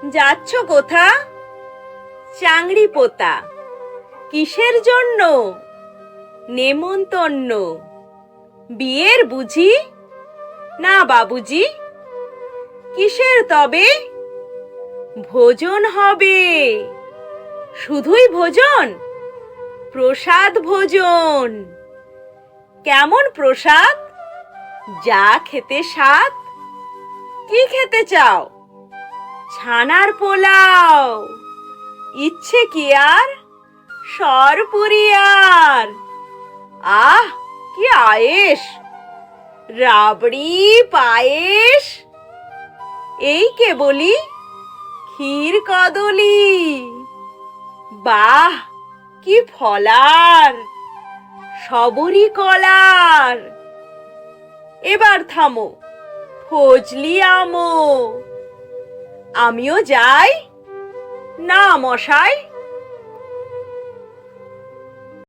যাচ্ছ কোথা? চাংড়ি পোতা। কিসের জন্য? নেমন্তন্ন। বিয়ের বুঝি? না বাবুজি। কিসের তবে? ভোজন হবে। শুধুই ভোজন? প্রসাদ ভোজন। কেমন প্রসাদ? যা খেতে স্বাদ। কি খেতে চাও? ছানার পোলাও। ইচ্ছে কি আর? সরপুরিয়ার। আহ, কি আয়েশ! রাবড়ি পায়েস। এই কে বলি? ক্ষীর কদলি। বাহ, কি ফলার! সবরি কলার। এবার থামো, ফজলি আমো। আমিও যাই? না মশাই,